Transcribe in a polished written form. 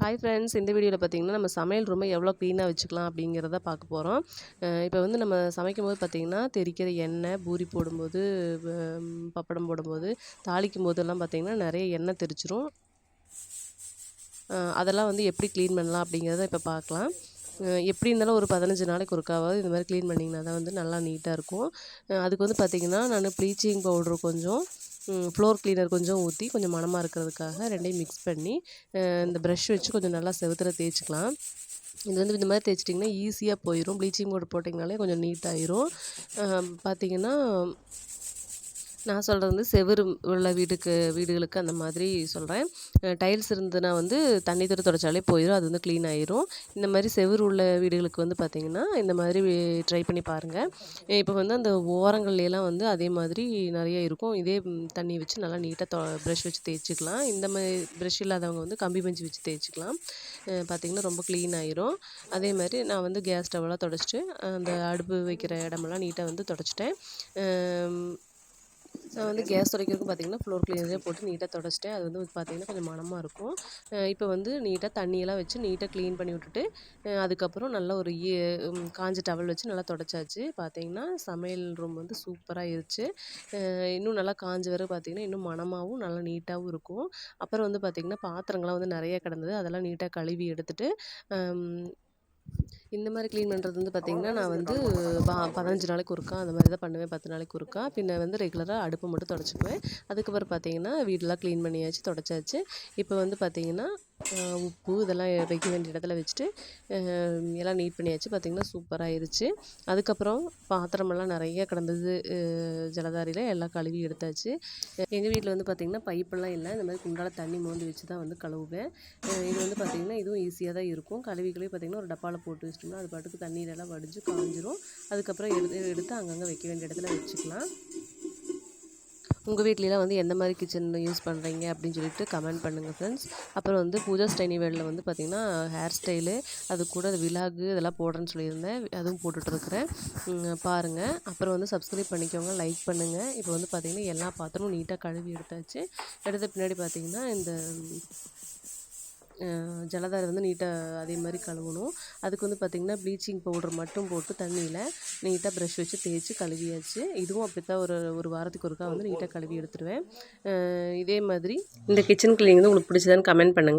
Hi friends, இந்த வீடியோவில் பார்த்தீங்கன்னா நம்ம சமையல் ரூமை எவ்வளோ க்ளீனாக வச்சுக்கலாம் அப்படிங்கிறத பார்க்க போகிறோம். இப்போ வந்து நம்ம சமைக்கும்போது பார்த்தீங்கன்னா தெரிக்கிற எண்ணெய், பூரி போடும்போது, பப்படம் போடும்போது, தாளிக்கும் போதெல்லாம் பார்த்தீங்கன்னா நிறைய எண்ணெய் தெரிச்சிரும். அதெல்லாம் வந்து எப்படி க்ளீன் பண்ணலாம் அப்படிங்கிறத இப்போ பார்க்கலாம். எப்படி இருந்தாலும் ஒரு 15 நாளைக்கு ஒருக்காவாவது இந்த மாதிரி க்ளீன் பண்ணிங்கன்னா தான் வந்து நல்லா நீட்டாக இருக்கும். அதுக்கு வந்து பார்த்திங்கன்னா நான் ப்ளீச்சிங் பவுட்ரு கொஞ்சம், ஃப்ளோர் க்ளீனர் கொஞ்சம் ஊற்றி கொஞ்சம் மணமாக இருக்கிறதுக்காக 2யும் மிக்ஸ் பண்ணி இந்த ப்ரஷ் வச்சு கொஞ்சம் நல்லா செவுத்துல தேய்ச்சிக்கலாம். இது வந்து இந்த மாதிரி தேய்ச்சிட்டிங்கன்னா ஈஸியாக போயிடும். ப்ளீச்சிங் பவுடர் போட்டிங்கனாலே கொஞ்சம் நீட்டாயிரும். பார்த்திங்கன்னா நான் சொல்கிறது வந்து செவுரு உள்ள வீடுகளுக்கு அந்த மாதிரி சொல்கிறேன். டைல்ஸ் இருந்ததுன்னா வந்து தண்ணி தொட்டு துடைச்சாலே போயிடும், அது வந்து க்ளீன் ஆயிரும். இந்த மாதிரி செவுரு உள்ள வீடுகளுக்கு வந்து பார்த்திங்கன்னா இந்த மாதிரி ட்ரை பண்ணி பாருங்கள். இப்போ வந்து அந்த ஓரங்கள்லாம் வந்து அதே மாதிரி நிறைய இருக்கும். இதே தண்ணி வச்சு நல்லா நீட்டாக ப்ரஷ் வச்சு தேய்ச்சிக்கலாம். இந்த மாதிரி ப்ரஷ் இல்லாதவங்க வந்து கம்பி பஞ்சு வச்சு தேய்ச்சிக்கலாம். பார்த்திங்கன்னா ரொம்ப க்ளீன் ஆயிரும். அதே மாதிரி நான் வந்து கேஸ் ஸ்டவ்வெல்லாம் தொடச்சிட்டு அந்த அடுப்பு வைக்கிற இடமெல்லாம் நீட்டாக வந்து தொடச்சிட்டேன். நான் வந்து கேஸ் துடைக்கிறதுக்கு பார்த்திங்கன்னா ஃப்ளோர் க்ளீனரே போட்டு நீட்டாக தொடச்சிட்டேன். அது வந்து பார்த்திங்கன்னா கொஞ்சம் மணமாக இருக்கும். இப்போ வந்து நீட்டாக தண்ணியெல்லாம் வச்சு நீட்டாக க்ளீன் பண்ணி விட்டுட்டு, அதுக்கப்புறம் நல்லா ஒரு காஞ்ச டவல் வச்சு நல்லா தொடச்சாச்சு. பார்த்திங்கன்னா சமையல் ரூம் வந்து சூப்பராக ஆயிருச்சு. இன்னும் நல்லா காஞ்ச பிறகு பார்த்திங்கன்னா இன்னும் மணமாகவும் நல்லா நீட்டாகவும் இருக்கும். அப்புறம் வந்து பார்த்திங்கன்னா பாத்திரங்கள்லாம் வந்து நிறைய கிடந்தது, அதெல்லாம் நீட்டாக கழுவி எடுத்துட்டு, இந்த மாதிரி க்ளீன் பண்ணுறது வந்து பார்த்திங்கன்னா நான் வந்து 15 நாளைக்கு ஒருக்கா அந்த மாதிரி தான் பண்ணுவேன். 10 நாளைக்கு ஒருக்கா. பின்ன வந்து ரெகுலராக அடுப்பை மட்டும் தொடச்சிக்குவேன். அதுக்கப்புறம் பார்த்திங்கன்னா வீடெலாம் க்ளீன் பண்ணியாச்சு, தொடச்சாச்சு. இப்போ வந்து பார்த்திங்கன்னா உப்பு இதெல்லாம் வைக்க வேண்டிய இடத்துல வச்சுட்டு எல்லாம் நீட் பண்ணியாச்சு. பார்த்திங்கன்னா சூப்பராகிருச்சு. அதுக்கப்புறம் பாத்திரமெல்லாம் நிறைய கிடந்தது ஜலதாரியில், எல்லாம் கழுவி எடுத்தாச்சு. எங்கள் வீட்டில் வந்து பார்த்திங்கன்னா பைப்பெல்லாம் இல்லை, இந்த மாதிரி குண்டால தண்ணி மோந்து வச்சு தான் வந்து கழுவுவேன். இது வந்து பார்த்திங்கன்னா இதுவும் ஈஸியாக தான் இருக்கும். கழுவிகளே பார்த்திங்கன்னா ஒரு டப்பாவில் போட்டு வச்சிட்டோம்னா அது பாட்டுக்கு தண்ணீரெல்லாம் வடிஞ்சு காஞ்சிரும். அதுக்கப்புறம் எடுத்து அங்கங்கே வைக்க வேண்டிய இடத்துல வச்சுக்கலாம். உங்கள் வீட்லலாம் வந்து எந்த மாதிரி கிச்சன் யூஸ் பண்ணுறீங்க அப்படின்னு சொல்லிட்டு கமெண்ட் பண்ணுங்கள் ஃப்ரெண்ட்ஸ். அப்புறம் வந்து பூஜா ஸ்டைனிவேர்டில் வந்து பார்த்திங்கன்னா ஹேர் ஸ்டைலு, அது கூட விலாகு இதெல்லாம் போடுறேன்னு சொல்லியிருந்தேன். அதுவும் போட்டுட்ருக்குறேன், பாருங்கள். அப்புறம் வந்து சப்ஸ்கிரைப் பண்ணிக்கோங்க, லைக் பண்ணுங்கள். இப்போ வந்து பார்த்திங்கன்னா எல்லா பாத்திரமும் நீட்டாக கழுவி எடுத்தாச்சு. எடுத்த பின்னாடி பார்த்திங்கன்னா இந்த ஜலதாரை வந்து நீட்டாக அதே மாதிரி கழுவணும். அதுக்கு வந்து பார்த்திங்கன்னா ப்ளீச்சிங் பவுடர் மட்டும் போட்டு தண்ணியில் நீட்டாக ப்ரஷ் வச்சு தேய்ச்சி கழுவியாச்சு. இதுவும் அப்படித்தான் ஒரு வாரத்துக்கு ஒருக்கா வந்து நீட்டாக கழுவி எடுத்துருவேன். இதே மாதிரி இந்த கிச்சன் க்ளீனிங் வந்து உங்களுக்கு பிடிச்சதான்னு கமெண்ட் பண்ணுங்கள்.